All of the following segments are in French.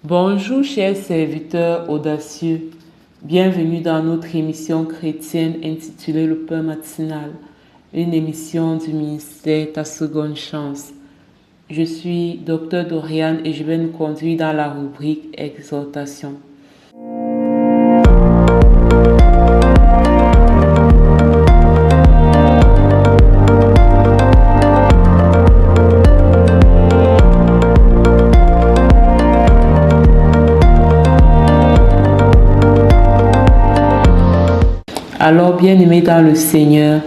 Bonjour chers serviteurs audacieux, bienvenue dans notre émission chrétienne intitulée Le Pain matinal, une émission du ministère Ta Seconde Chance. Je suis Dr Doriane et je vais nous conduire dans la rubrique Exhortation. Alors, bien-aimés dans le Seigneur,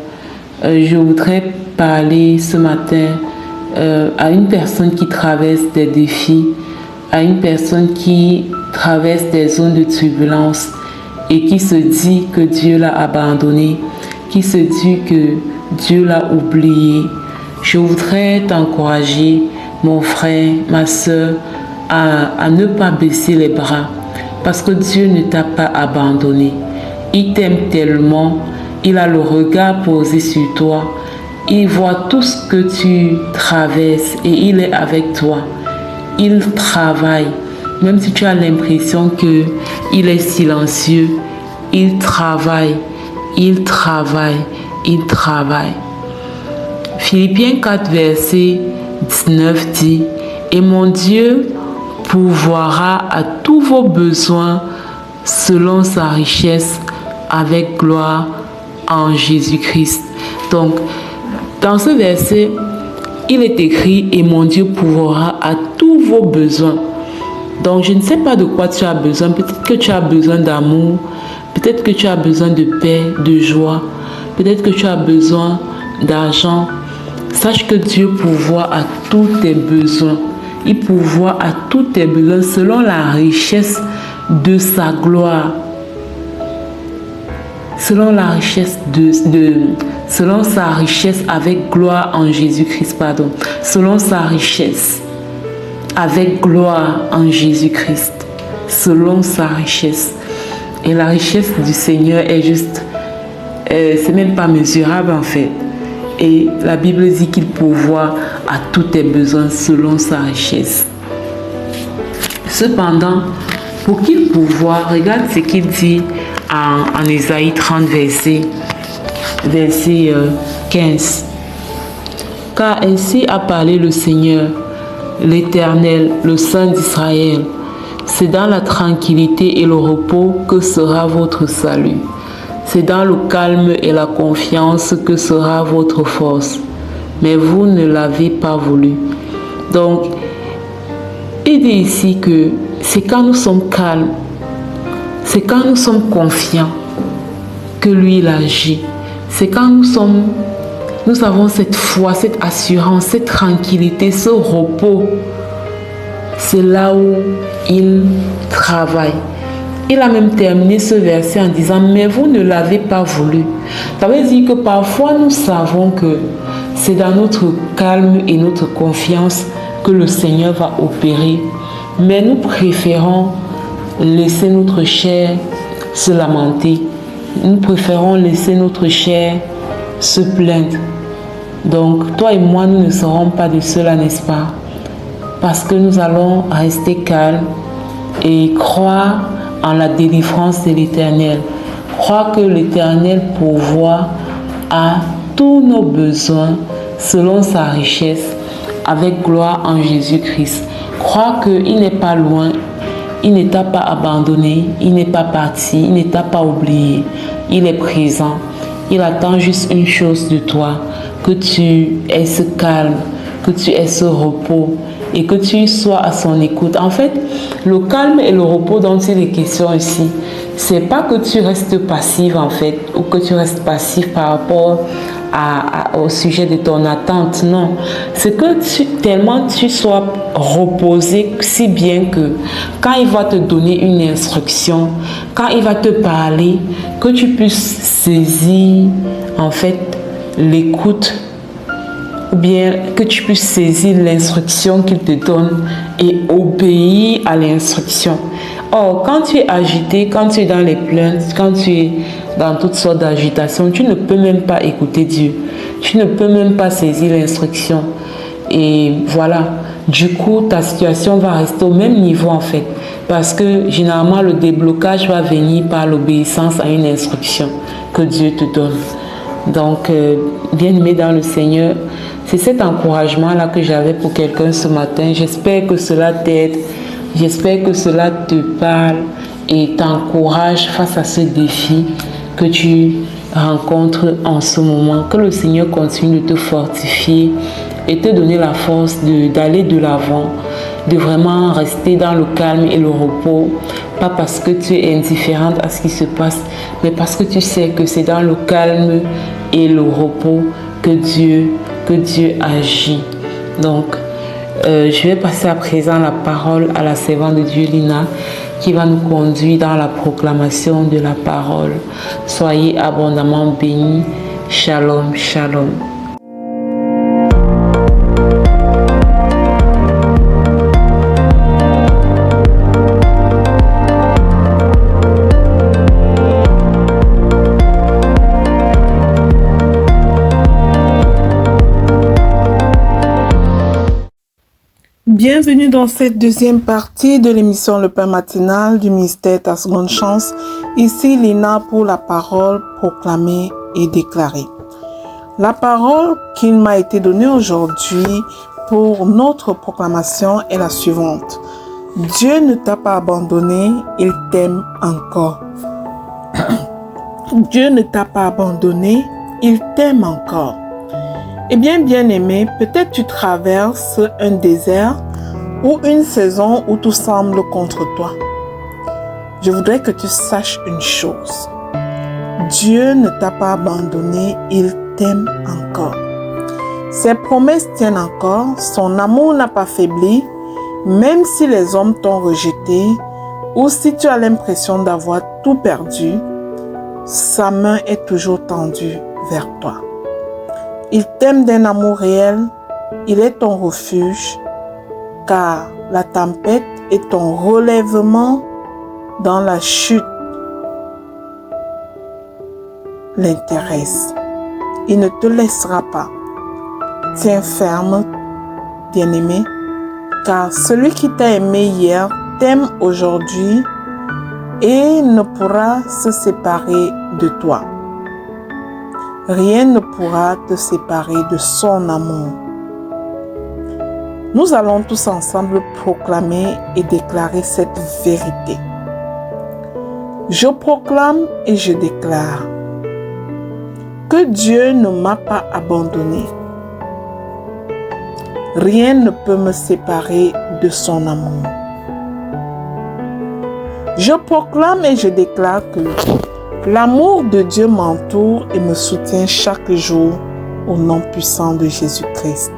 je voudrais parler ce matin à une personne qui traverse des défis, à une personne qui traverse des zones de turbulence et qui se dit que Dieu l'a abandonné, qui se dit que Dieu l'a oublié. Je voudrais t'encourager, mon frère, ma soeur, à ne pas baisser les bras parce que Dieu ne t'a pas abandonné. Il t'aime tellement, il a le regard posé sur toi, il voit tout ce que tu traverses et il est avec toi. Il travaille, même si tu as l'impression qu'il est silencieux, il travaille, il travaille, il travaille. Philippiens 4, verset 19 dit, « Et mon Dieu pourvoira à tous vos besoins selon sa richesse avec gloire en Jésus-Christ. » Donc, dans ce verset, il est écrit « Et mon Dieu pourvoira à tous vos besoins ». Donc, je ne sais pas de quoi tu as besoin. Peut-être que tu as besoin d'amour. Peut-être que tu as besoin de paix, de joie. Peut-être que tu as besoin d'argent. Sache que Dieu pourvoit à tous tes besoins. Il pourvoit à tous tes besoins selon la richesse de sa gloire. Selon la richesse selon sa richesse avec gloire en Jésus-Christ, pardon. Selon sa richesse avec gloire en Jésus-Christ. Selon sa richesse. Et la richesse du Seigneur est juste, c'est même pas mesurable en fait. Et la Bible dit qu'il pourvoit à tous tes besoins selon sa richesse. Cependant, pour qu'il pourvoie, regarde ce qu'il dit en Ésaïe 30, verset 15. « Car ainsi a parlé le Seigneur, l'Éternel, le Saint d'Israël. C'est dans la tranquillité et le repos que sera votre salut. C'est dans le calme et la confiance que sera votre force. Mais vous ne l'avez pas voulu. » Donc, il dit ici que c'est quand nous sommes calmes, c'est quand nous sommes confiants que lui il agit. C'est quand nous avons cette foi, cette assurance, cette tranquillité, ce repos. C'est là où il travaille. Il a même terminé ce verset en disant « Mais vous ne l'avez pas voulu ». Ça veut dire que parfois nous savons que c'est dans notre calme et notre confiance que le Seigneur va opérer. Mais nous préférons laisser notre chair se lamenter. Nous préférons laisser notre chair se plaindre. Donc, toi et moi, nous ne serons pas de cela, n'est-ce pas? Parce que nous allons rester calmes et croire en la délivrance de l'Éternel. Croire que l'Éternel pourvoit à tous nos besoins selon sa richesse avec gloire en Jésus-Christ. Croire qu'il n'est pas loin, il ne t'a pas abandonné, il n'est pas parti, il ne t'a pas oublié. Il est présent. Il attend juste une chose de toi, que tu aies ce calme, que tu aies ce repos et que tu sois à son écoute. En fait, le calme et le repos dont il est question ici, c'est pas que tu restes passif en fait, ou que tu restes passif par rapport au sujet de ton attente, non. C'est que tellement tu sois reposé si bien que quand il va te donner une instruction, quand il va te parler, que tu puisses saisir en fait l'écoute, ou bien que tu puisses saisir l'instruction qu'il te donne et obéir à l'instruction. Or, quand tu es agité, quand tu es dans les plaintes, quand tu es dans toutes sortes d'agitations, tu ne peux même pas écouter Dieu. Tu ne peux même pas saisir l'instruction. Et voilà, Du coup, ta situation va rester au même niveau en fait. Parce que généralement, le déblocage va venir par l'obéissance à une instruction que Dieu te donne. Donc, bien-aimé dans le Seigneur, c'est cet encouragement-là que j'avais pour quelqu'un ce matin. J'espère que cela t'aide. J'espère que cela te parle et t'encourage face à ce défi que tu rencontres en ce moment. Que le Seigneur continue de te fortifier et te donner la force d'aller de l'avant, de vraiment rester dans le calme et le repos, pas parce que tu es indifférente à ce qui se passe, mais parce que tu sais que c'est dans le calme et le repos que Dieu agit. Donc, je vais passer à présent la parole à la servante de Dieu, Lina, qui va nous conduire dans la proclamation de la parole. Soyez abondamment bénis. Shalom, shalom. Bienvenue dans cette deuxième partie de l'émission Le Pain Matinal du ministère Ta Seconde Chance. Ici Lina pour la parole proclamée et déclarée. La parole qui m'a été donnée aujourd'hui pour notre proclamation est la suivante. Dieu ne t'a pas abandonné, il t'aime encore. Dieu ne t'a pas abandonné, il t'aime encore. Eh bien, bien-aimé, peut-être tu traverses un désert ou une saison où tout semble contre toi. Je voudrais que tu saches une chose. Dieu ne t'a pas abandonné, il t'aime encore. Ses promesses tiennent encore, son amour n'a pas faibli, même si les hommes t'ont rejeté ou si tu as l'impression d'avoir tout perdu, sa main est toujours tendue vers toi. Il t'aime d'un amour réel, il est ton refuge, car la tempête est ton relèvement dans la chute l'intéresse. Il ne te laissera pas. Tiens ferme, bien-aimé, car celui qui t'a aimé hier t'aime aujourd'hui et ne pourra se séparer de toi. Rien ne pourra te séparer de son amour. Nous allons tous ensemble proclamer et déclarer cette vérité. Je proclame et je déclare que Dieu ne m'a pas abandonné. Rien ne peut me séparer de son amour. Je proclame et je déclare que l'amour de Dieu m'entoure et me soutient chaque jour au nom puissant de Jésus-Christ.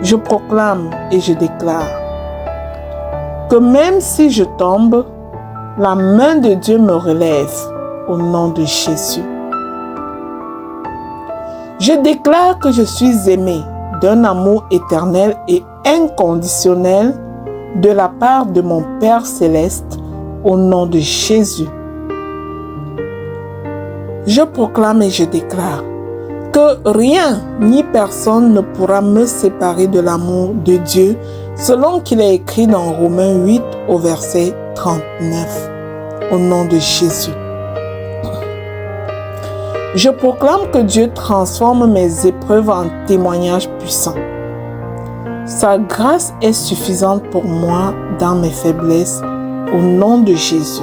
Je proclame et je déclare que même si je tombe, la main de Dieu me relève au nom de Jésus. Je déclare que je suis aimé d'un amour éternel et inconditionnel de la part de mon Père céleste au nom de Jésus. Je proclame et je déclare que rien ni personne ne pourra me séparer de l'amour de Dieu selon qu'il est écrit dans Romains 8 au verset 39 au nom de Jésus. Je proclame que Dieu transforme mes épreuves en témoignages puissants. Sa grâce est suffisante pour moi dans mes faiblesses au nom de Jésus.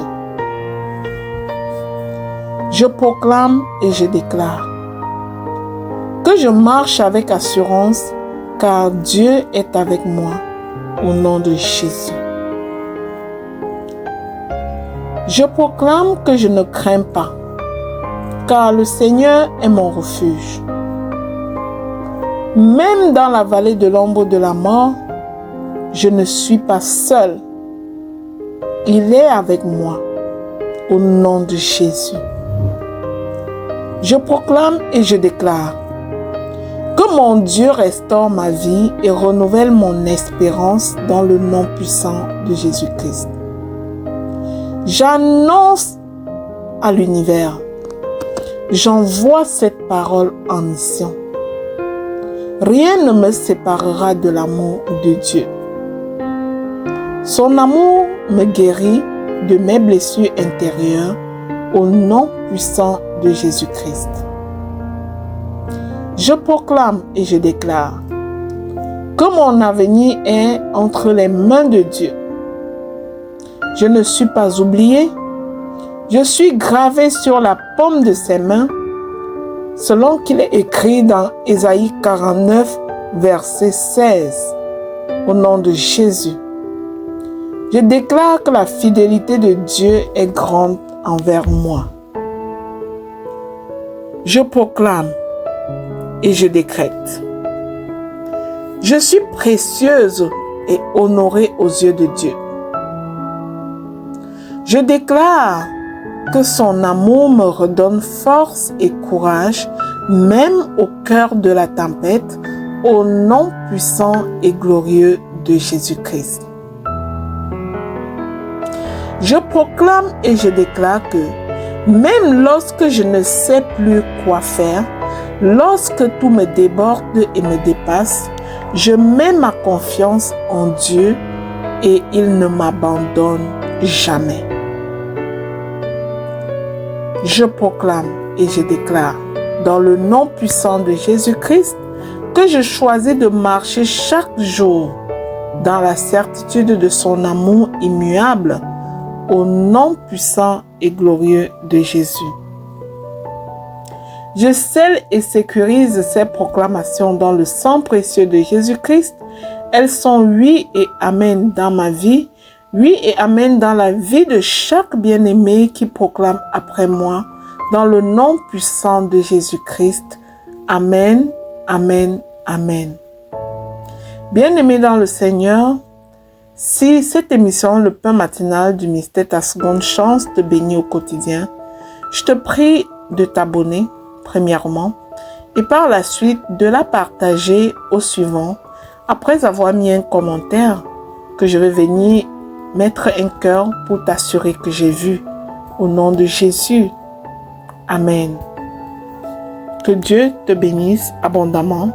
Je proclame et je déclare que je marche avec assurance car Dieu est avec moi au nom de Jésus. Je proclame que je ne crains pas car le Seigneur est mon refuge. Même dans la vallée de l'ombre de la mort, je ne suis pas seul. Il est avec moi au nom de Jésus. Je proclame et je déclare que mon Dieu restaure ma vie et renouvelle mon espérance dans le nom puissant de Jésus-Christ. J'annonce à l'univers, j'envoie cette parole en mission. Rien ne me séparera de l'amour de Dieu. Son amour me guérit de mes blessures intérieures au nom puissant de Jésus-Christ. Je proclame et je déclare que mon avenir est entre les mains de Dieu. Je ne suis pas oublié. Je suis gravé sur la paume de ses mains, selon qu'il est écrit dans Ésaïe 49, verset 16. Au nom de Jésus, je déclare que la fidélité de Dieu est grande envers moi. Je proclame et je décrète. Je suis précieuse et honorée aux yeux de Dieu. Je déclare que son amour me redonne force et courage, même au cœur de la tempête, au nom puissant et glorieux de Jésus-Christ. Je proclame et je déclare que même lorsque je ne sais plus quoi faire, lorsque tout me déborde et me dépasse, je mets ma confiance en Dieu et il ne m'abandonne jamais. Je proclame et je déclare dans le nom puissant de Jésus-Christ que je choisis de marcher chaque jour dans la certitude de son amour immuable au nom puissant et glorieux de Jésus. Je scelle et sécurise ces proclamations dans le sang précieux de Jésus-Christ. Elles sont oui et amen dans ma vie, oui et amen dans la vie de chaque bien-aimé qui proclame après moi, dans le nom puissant de Jésus-Christ. Amen, amen, amen. Bien-aimé dans le Seigneur, si cette émission, le pain matinal du mystère, ta seconde chance de bénir au quotidien, je te prie de t'abonner, premièrement, et par la suite de la partager au suivant, après avoir mis un commentaire que je vais venir mettre un cœur pour t'assurer que j'ai vu. Au nom de Jésus. Amen. Que Dieu te bénisse abondamment.